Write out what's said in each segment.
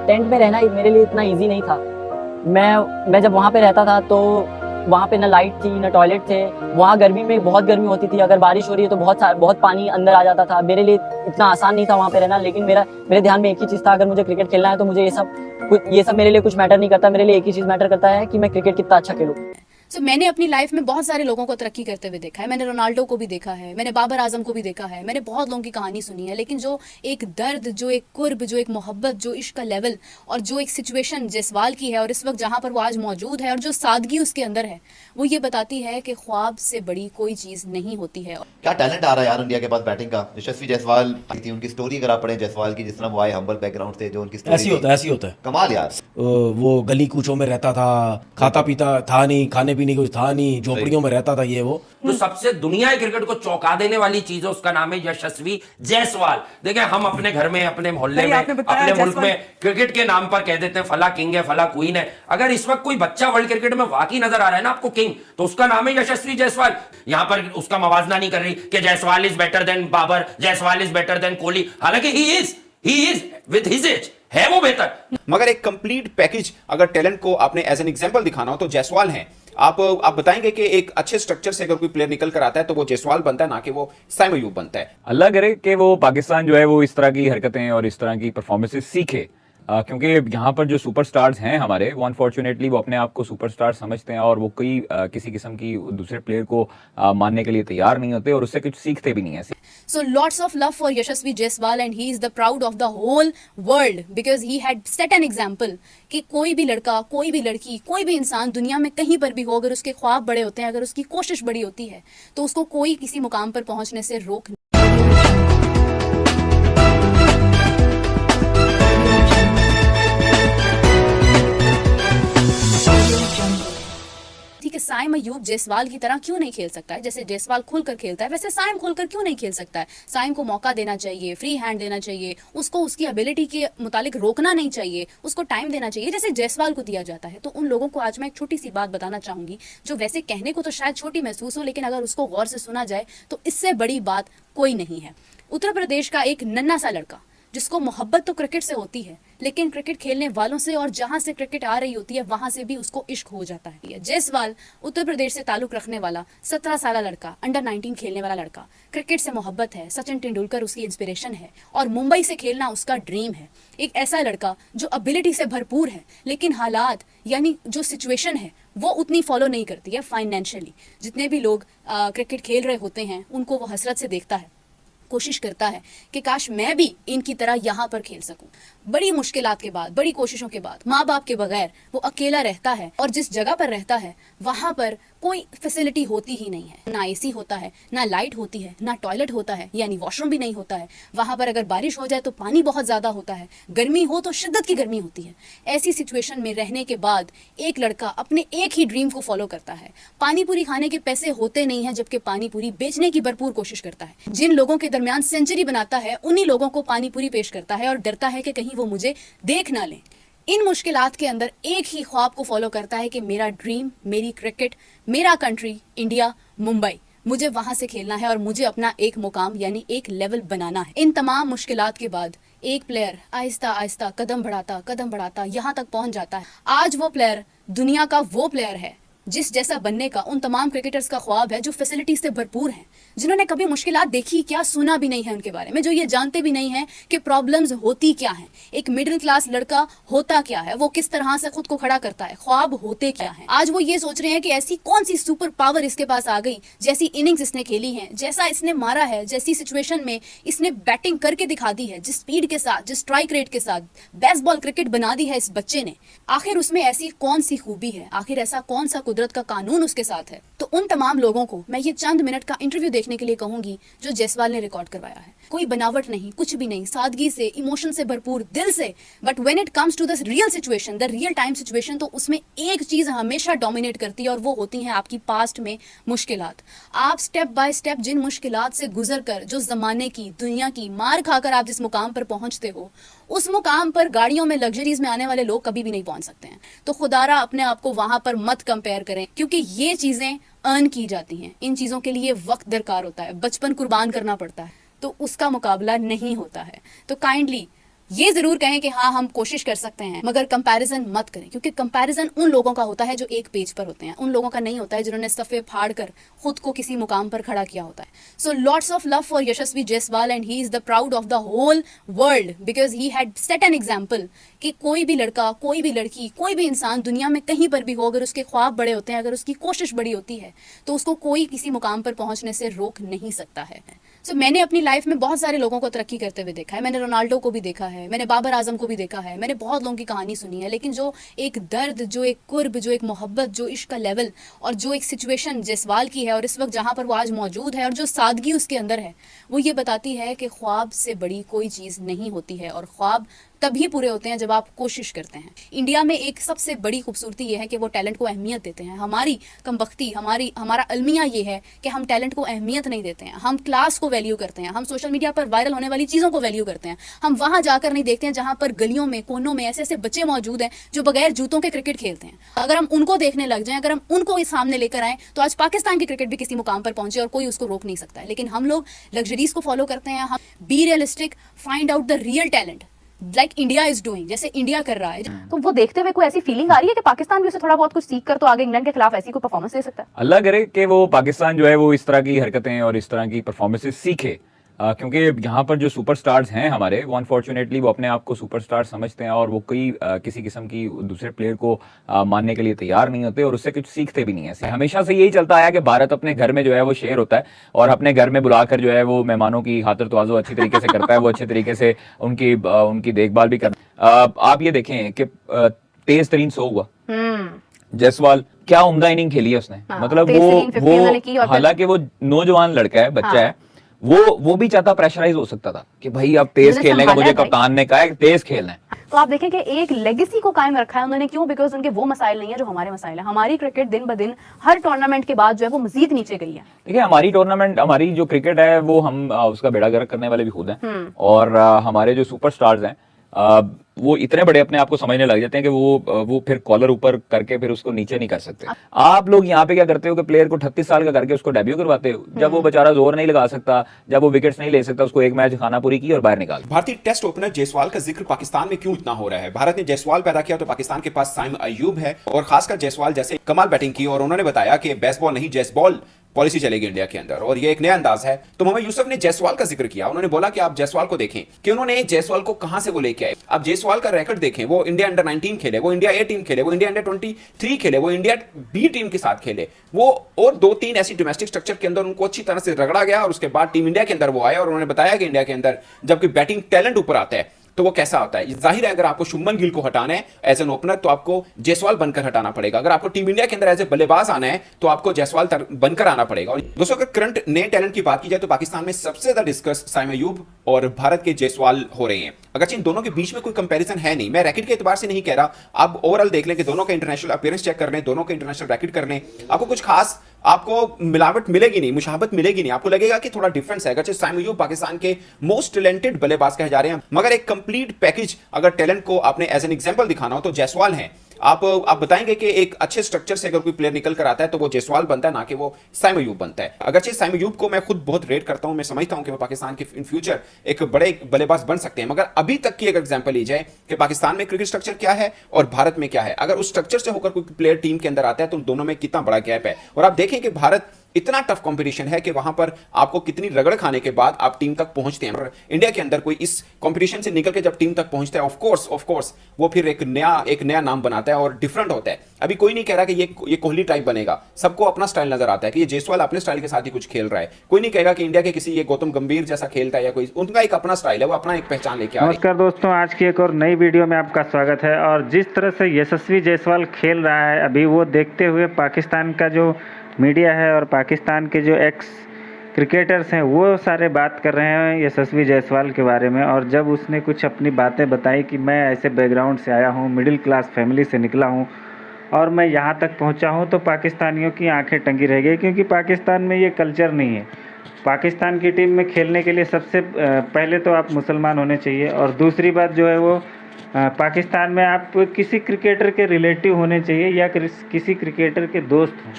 Tent में रहना मेरे लिए इतना इजी नहीं था। मैं जब वहाँ पे रहता था तो वहाँ पे ना लाइट थी ना टॉयलेट थे। वहाँ गर्मी में बहुत गर्मी होती थी, अगर बारिश हो रही है तो बहुत पानी अंदर आ जाता था। मेरे लिए इतना आसान नहीं था वहाँ पे रहना। लेकिन मेरे ध्यान में एक ही चीज़ था, अगर मुझे क्रिकेट खेलना है तो मुझे ये सब मेरे लिए कुछ मैटर नहीं करता। मेरे लिए एक ही चीज़ मैटर करता है कि मैं क्रिकेट कितना अच्छा खेलूँ। मैंने अपनी लाइफ में बहुत सारे लोगों को तरक्की करते हुए देखा है। मैंने रोनाल्डो को भी देखा है, मैंने बाबर आजम को भी देखा है, मैंने बहुत लोगों की कहानी सुनी है। लेकिन जो एक दर्द, जो एक कुर्ब, जो एक मोहब्बत, जो इश्क का लेवल और जो एक सिचुएशन जायसवाल की है और इस वक्त जहाँ पर वो आज मौजूद है और जो सादगी उसके अंदर है, वो ये बताती है कि ख्वाब से बड़ी कोई चीज़ नहीं होती है। क्या टैलेंट आ रहा है यार इंडिया के पास बैटिंग का। यशस्वी जायसवाल थी, उनकी स्टोरी अगर आप पढ़ें जायसवाल की, जिस तरह वो आए हम्बल बैकग्राउंड से, जो उनकी स्टोरी ऐसी होता है। कमाल यार। वो गली कूचों में रहता था, खाता पीता था नहीं, खाने पीने कुछ था नहीं, झोपड़ियों में रहता था ये वो। जो सबसे दुनिया क्रिकेट को चौंका देने वाली चीज है उसका नाम है यशस्वी जायसवाल। देखिए हम अपने घर में, अपने मोहल्ले में, अपने मुल्क में क्रिकेट के नाम पर कह देते हैं फला किंग है, फला क्वीन है। अगर इस वक्त कोई बच्चा वर्ल्ड क्रिकेट में वाकई नजर आ रहा है ना आपको किंग, तो उसका नाम है यशस्वी जायसवाल। यहां पर उसका मवाजना नहीं कर रही कि Jaiswal is better than Babar, Jaiswal is better than Kohli, हालांकि he is with his age है वो बेहतर। मगर एक कंप्लीट पैकेज अगर टैलेंट को आपने एज एन एग्जांपल दिखाना हो तो जायसवाल है। आप बताएंगे कि एक अच्छे स्ट्रक्चर से अगर कोई प्लेयर निकल कर आता है तो वो जायसवाल बनता है, ना कि वो साइम अयूब बनता है। अल्लाह करे कि वो पाकिस्तान जो है वो इस तरह की हरकतें और इस तरह की परफॉर्मेंसेस सीखे, क्योंकि यहाँ पर जो सुपरस्टार्स हैं हमारे, वो अनफॉर्चुनेटली वो अपने आप को सुपरस्टार समझते हैं और वो कोई किसी किस्म की दूसरे प्लेयर को मानने के लिए तैयार नहीं होते और उससे कुछ सीखते भी नहीं है। So lots of love for Yashasvi Jaiswal and he is the proud of the whole world because he had set an example कि कोई भी लड़का, कोई भी लड़की, कोई भी इंसान दुनिया में कहीं पर भी हो, अगर उसके ख्वाब बड़े होते हैं, अगर उसकी कोशिश बड़ी होती है, तो उसको कोई किसी मुकाम पर पहुंचने से रोक नहीं। ठीक है, साइम अयूब जायसवाल की तरह क्यों नहीं खेल सकता है? जैसे जायसवाल खुलकर खेलता है वैसे साइम खुलकर क्यों नहीं खेल सकता है? साइम को मौका देना चाहिए, फ्री हैंड देना चाहिए, उसको उसकी एबिलिटी के मुतालिक रोकना नहीं चाहिए, उसको टाइम देना चाहिए जैसे जायसवाल को दिया जाता है। तो उन लोगों को आज मैं एक छोटी सी बात बताना चाहूंगी जो वैसे कहने को तो शायद छोटी महसूस हो, लेकिन अगर उसको गौर से सुना जाए तो इससे बड़ी बात कोई नहीं है। उत्तर प्रदेश का एक नन्हा सा लड़का जिसको मोहब्बत तो क्रिकेट से होती है, लेकिन क्रिकेट खेलने वालों से और जहां से क्रिकेट आ रही होती है वहां से भी उसको इश्क हो जाता है। जायसवाल उत्तर प्रदेश से ताल्लुक रखने वाला 17 साल लड़का, अंडर 19 खेलने वाला लड़का, क्रिकेट से मोहब्बत है, सचिन तेंदुलकर उसकी इंस्पिरेशन है और मुंबई से खेलना उसका ड्रीम है। एक ऐसा लड़का जो एबिलिटी से भरपूर है, लेकिन हालात यानी जो सिचुएशन है वो उतनी फॉलो नहीं करती है फाइनेंशियली। जितने भी लोग क्रिकेट खेल रहे होते हैं उनको वो हसरत से देखता है, कोशिश करता है कि काश मैं भी इनकी तरह यहाँ पर खेल सकूं। बड़ी मुश्किलात के बाद, बड़ी कोशिशों के बाद, माँ बाप के बगैर वो अकेला रहता है और जिस जगह पर रहता है वहां पर कोई फैसिलिटी होती ही नहीं है। ना एसी होता है, ना लाइट होती है, ना टॉयलेट होता है, यानी वॉशरूम भी नहीं होता है। वहां पर अगर बारिश हो जाए तो पानी बहुत ज्यादा होता है, गर्मी हो तो शिद्दत की गर्मी होती है। ऐसी सिचुएशन में रहने के बाद एक लड़का अपने एक ही ड्रीम को फॉलो करता है। पानी पूरी खाने के पैसे होते नहीं है, जबकि पानी पूरी बेचने की भरपूर कोशिश करता है। जिन लोगों के दरमियान सेंचुरी बनाता है उन्हीं लोगों को पानी पूरी पेश करता है और डरता है कि कहीं वो मुझे देख ना लें। इन मुश्किलात के अंदर एक ही ख्वाब को फॉलो करता है कि मेरा ड्रीम, मेरी क्रिकेट, मेरा कंट्री इंडिया, मुंबई, मुझे वहां से खेलना है और मुझे अपना एक मुकाम यानी एक लेवल बनाना है। इन तमाम मुश्किलात के बाद एक प्लेयर आहिस्ता आहिस्ता कदम बढ़ाता यहाँ तक पहुंच जाता है। आज वो प्लेयर दुनिया का वो प्लेयर है जिस जैसा बनने का उन तमाम क्रिकेटर्स का ख्वाब है जो फैसिलिटी से भरपूर हैं, जिन्होंने कभी मुश्किलात देखी क्या, सुना भी नहीं है उनके बारे में, जो ये जानते भी नहीं है कि प्रॉब्लम्स होती क्या हैं, एक मिडिल क्लास लड़का होता क्या है, वो किस तरह से खुद को खड़ा करता है, ख्वाब होते क्या हैं। आज वो ये सोच रहे हैं कि ऐसी कौन सी सुपर पावर इसके पास आ गई, जैसी इनिंग्स इसने खेली है, जैसा इसने मारा है, जैसी सिचुएशन में इसने बैटिंग करके दिखा दी है, जिस स्पीड के साथ, जिस स्ट्राइक रेट के साथ बेसबॉल क्रिकेट बना दी है इस बच्चे ने, आखिर उसमें ऐसी कौन सी खूबी है, आखिर ऐसा कौन सा कुदरत का कानून उसके साथ है। तो उन तमाम लोगों को मैं ये चंद मिनट का इंटरव्यू देखने के लिए कहूंगी जो जायसवाल ने रिकॉर्ड करवाया है। कोई बनावट नहीं, कुछ भी नहीं, सादगी से, इमोशन से भरपूर, दिल से। But when it comes to the real situation, the real time situation, तो उसमें एक चीज हमेशा डोमिनेट करती है और वो होती है आपकी पास्ट में मुश्किलात। आप स्टेप बाय स्टेप जिन मुश्किलात से गुजर कर, जो जमाने की, दुनिया की मार खाकर आप जिस मुकाम पर पहुंचते हो, उस मुकाम पर गाड़ियों में, लग्जरीज में आने वाले लोग कभी भी नहीं पहुंच सकते हैं। तो खुदारा अपने आप को वहां पर मत कंपेयर करें, क्योंकि ये चीजें अर्न की जाती हैं। इन चीजों के लिए वक्त दरकार होता है, बचपन कुर्बान करना पड़ता है, तो उसका मुकाबला नहीं होता है। तो काइंडली ये जरूर कहें कि हाँ हम कोशिश कर सकते हैं, मगर कंपैरिजन मत करें, क्योंकि कंपैरिजन उन लोगों का होता है जो एक पेज पर होते हैं, उन लोगों का नहीं होता है जिन्होंने सफ़े फाड़ कर खुद को किसी मुकाम पर खड़ा किया होता है। So lots of love for Yashasvi Jaiswal and he is the proud of the whole world because he had set an example कि कोई भी लड़का, कोई भी लड़की, कोई भी इंसान दुनिया में कहीं पर भी हो, अगर उसके ख्वाब बड़े होते हैं, अगर उसकी कोशिश बड़ी होती है, तो उसको कोई किसी मुकाम पर पहुंचने से रोक नहीं सकता है। सो मैंने अपनी लाइफ में बहुत सारे लोगों को तरक्की करते हुए देखा है। मैंने रोनाल्डो को भी देखा है, मैंने बाबर आजम को भी देखा है, मैंने बहुत लोगों की कहानी सुनी है, लेकिन जो एक दर्द, जो एक कुर्ब, जो एक मोहब्बत, जो इश्क का लेवल और जो एक सिचुएशन जायसवाल की है और इस वक्त जहाँ पर वो आज मौजूद है और जो सादगी उसके अंदर है, वो ये बताती है कि ख्वाब से बड़ी कोई चीज़ नहीं होती है और ख्वाब तभी पूरे होते हैं जब आप कोशिश करते हैं। इंडिया में एक सबसे बड़ी खूबसूरती ये है कि वो टैलेंट को अहमियत देते हैं। हमारी कमबख्ती, हमारा अलमिया ये है कि हम टैलेंट को अहमियत नहीं देते हैं, हम क्लास को वैल्यू करते हैं, हम सोशल मीडिया पर वायरल होने वाली चीज़ों को वैल्यू करते हैं। हम वहाँ जाकर नहीं देखते हैं जहाँ पर गलियों में, कोनों में ऐसे ऐसे बच्चे मौजूद हैं जो बगैर जूतों के क्रिकेट खेलते हैं। अगर हम उनको देखने लग जाएं, अगर हम उनको इस सामने लेकर आएँ, तो आज पाकिस्तान की क्रिकेट भी किसी मुकाम पर पहुंचे और कोई उसको रोक नहीं सकता है। लेकिन हम लोग लग्जरीज को फॉलो करते हैं। हम be realistic, find out the real talent like India is doing, जैसे इंडिया कर रहा है। तो वो देखते हुए कोई ऐसी फीलिंग आ रही है कि पाकिस्तान भी उसे थोड़ा बहुत कुछ सीख कर तो आगे इंग्लैंड के खिलाफ ऐसी कोई परफॉर्मेंस दे सकता है? अल्लाह करे कि वो पाकिस्तान जो है वो इस तरह की हरकतें और इस तरह की परफॉर्मेंसेस सीखे, क्योंकि यहाँ पर जो सुपरस्टार्स हैं हमारे, वो अनफॉर्चुनेटली वो अपने आप को सुपरस्टार समझते हैं और वो कोई किसी किस्म की दूसरे प्लेयर को मानने के लिए तैयार नहीं होते और उससे कुछ सीखते भी नहीं है। हमेशा से यही चलता आया कि भारत अपने घर में जो है वो शेर होता है और अपने घर में बुलाकर जो है वो मेहमानों की खातिर तवाज़ो अच्छी तरीके से करता है, वो अच्छे तरीके से उनकी देखभाल भी करता है। आप ये देखें कि तेज तरीन 100 हुआ जायसवाल, क्या उम्दा इनिंग खेली है उसने। मतलब वो हालांकि वो नौजवान लड़का है, बच्चा है, वो भी चाहता प्रेशराइज हो सकता था कि भाई अब तेज खेलने का, मुझे कप्तान ने कहा है तेज खेलना है। तो आप देखें कि एक लेगेसी को कायम रखा है उन्होंने। क्यों? बिकॉज उनके वो मसाइल नहीं है जो हमारे मसाइल है। हमारी क्रिकेट दिन ब दिन हर टूर्नामेंट के बाद जो है वो मजीद नीचे गई है। देखिए हमारी जो क्रिकेट है वो हम उसका बेड़ा गर्क करने वाले भी खुद हैं और हमारे जो सुपरस्टार्स हैं वो इतने बड़े अपने आप को समझने लग जाते हैं कि वो फिर कॉलर ऊपर करके फिर उसको नीचे नहीं कर सकते। आप लोग यहाँ पे क्या करते हो कि प्लेयर को 38 साल का करके उसको डेब्यू करवाते हो, जब वो बेचारा जोर नहीं लगा सकता, जब वो विकेट्स नहीं ले सकता, उसको एक मैच खानापुरी की और बाहर निकाल। भारतीय टेस्ट ओपनर जायसवाल का जिक्र पाकिस्तान में क्यों इतना हो रहा है? भारत ने जायसवाल पैदा किया तो पाकिस्तान के पास साइम अयूब है और खासकर जायसवाल जैसे कमाल बैटिंग की और उन्होंने बताया कि बेसबॉल नहीं जैसबॉल पॉलिसी चलेगी इंडिया के अंदर और ये एक नया अंदाज है। तो मोहम्मद यूसुफ ने जायसवाल का जिक्र किया। उन्होंने बोला कि आप जायसवाल को देखें कि उन्होंने जायसवाल को कहां से वो लेके आए। आप जायसवाल का रिकॉर्ड देखें, वो इंडिया अंडर 19 खेले, वो इंडिया ए टीम खेले, वो इंडिया अंडर 23 खेले, वो इंडिया बी टीम के साथ खेले, वो और 2-3 ऐसी डोमेस्टिक स्ट्रक्चर के अंदर उनको अच्छी तरह से रगड़ा गया और उसके बाद टीम इंडिया के अंदर वो आए और उन्होंने बताया कि इंडिया के अंदर जबकि बैटिंग टैलेंट ऊपर आता है तो वो कैसा होता है। जाहिर है अगर आपको शुभमन गिल को हटाना है एज एन ओपनर तो आपको जायसवाल बनकर हटाना पड़ेगा। अगर आपको टीम इंडिया के अंदर एज ए बल्लेबाज आना है तो आपको जायसवाल बनकर आना पड़ेगा। और दोस्तों अगर करंट नए टैलेंट की बात की जाए तो पाकिस्तान में सबसे ज्यादा डिस्कस साइम अयूब और भारत के जायसवाल हो रहे हैं। अगरचे इन दोनों के बीच में कोई कंपैरिजन है नहीं, मैं रैकेट के एतबार से नहीं कह रहा। आप ओवरऑल देख लें कि दोनों का इंटरनेशनल अपीयरेंस चेक कर लें, दोनों के इंटरनेशनल रैकेट कर लें, आपको कुछ खास आपको मिलावट मिलेगी नहीं, मुशाबत मिलेगी नहीं, आपको लगेगा कि थोड़ा डिफरेंस है। अगरचे साइम अयूब पाकिस्तान के मोस्ट टैलेंटेड बल्लेबाज कहे जा रहे हैं, मगर एक कंप्लीट पैकेज अगर टैलेंट को आपने एज एन एग्जांपल दिखाना हो तो जायसवाल हैं। आप बताएंगे कि एक अच्छे स्ट्रक्चर से अगर कोई प्लेयर निकल कर आता है तो वो जायसवाल बनता है, ना कि वो साइम अयूब बनता है। अगरचे साइम अयूब को मैं खुद बहुत रेट करता हूं, मैं समझता हूं कि वो पाकिस्तान के इन फ्यूचर एक बड़े बल्लेबाज बन सकते हैं, मगर अभी तक की एक एग्जांपल ली जाए कि पाकिस्तान में क्रिकेट स्ट्रक्चर क्या है और भारत में क्या है, अगर उस स्ट्रक्चर से होकर कोई प्लेयर टीम के अंदर आता है तो दोनों में कितना बड़ा गैप है। और आप देखें कि भारत इतना टफ कंपटीशन है कि वहां पर आपको कितनी रगड़ खाने के बाद आप टीम तक पहुंचते हैं। और इंडिया के अंदर कोई इस कंपटीशन से निकल के जब टीम तक पहुंचता है ऑफ कोर्स वो फिर एक नया नाम बनाता है और डिफरेंट होता है। अभी कोई नहीं कह रहा कि ये कोहली टाइप बनेगा, सबको अपना स्टाइल नजर आता है कि ये जायसवाल अपने स्टाइल के साथ ही कुछ खेल रहा है। कोई नहीं कहेगा कि इंडिया के किसी ये गौतम गंभीर जैसा खेलता है या कोई, उनका एक अपना स्टाइल है, वो अपना एक पहचान लेके आ रहे हैं। नमस्कार दोस्तों, आज की एक और नई वीडियो में आपका स्वागत है। और जिस तरह से यशस्वी जायसवाल खेल रहा है अभी, वो देखते हुए पाकिस्तान का जो मीडिया है और पाकिस्तान के जो एक्स क्रिकेटर्स हैं वो सारे बात कर रहे हैं यशस्वी जायसवाल के बारे में। और जब उसने कुछ अपनी बातें बताई कि मैं ऐसे बैकग्राउंड से आया हूँ, मिडिल क्लास फैमिली से निकला हूँ और मैं यहाँ तक पहुँचा हूँ, तो पाकिस्तानियों की आंखें टंगी रह गई, क्योंकि पाकिस्तान में ये कल्चर नहीं है। पाकिस्तान की टीम में खेलने के लिए सबसे पहले तो आप मुसलमान होने चाहिए और दूसरी बात जो है वो पाकिस्तान में आप किसी क्रिकेटर के रिलेटिव होने चाहिए या किसी क्रिकेटर के दोस्त हों,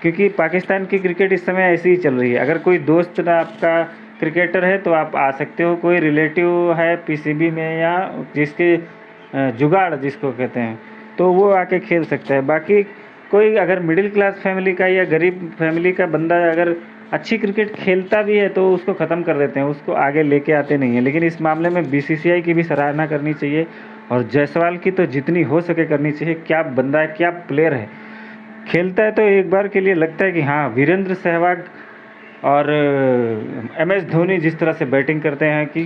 क्योंकि पाकिस्तान की क्रिकेट इस समय ऐसी ही चल रही है। अगर कोई दोस्त ना आपका क्रिकेटर है तो आप आ सकते हो, कोई रिलेटिव है पीसीबी में या जिसके जुगाड़ जिसको कहते हैं तो वो आके खेल सकता है। बाकी कोई अगर मिडिल क्लास फैमिली का या गरीब फैमिली का बंदा अगर अच्छी क्रिकेट खेलता भी है तो उसको ख़त्म कर देते हैं, उसको आगे लेके आते नहीं हैं। लेकिन इस मामले में बीसीसीआई की भी सराहना करनी चाहिए और जायसवाल की तो जितनी हो सके करनी चाहिए। क्या बंदा है, क्या प्लेयर है, खेलता है तो एक बार के लिए लगता है कि हाँ, वीरेंद्र सहवाग और MS धोनी जिस तरह से बैटिंग करते हैं कि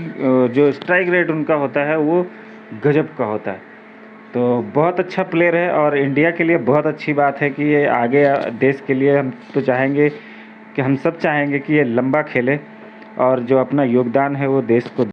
जो स्ट्राइक रेट उनका होता है वो गजब का होता है। तो बहुत अच्छा प्लेयर है और इंडिया के लिए बहुत अच्छी बात है कि ये आगे देश के लिए हम तो चाहेंगे कि हम सब चाहेंगे कि ये लंबा खेले और जो अपना योगदान है वो देश को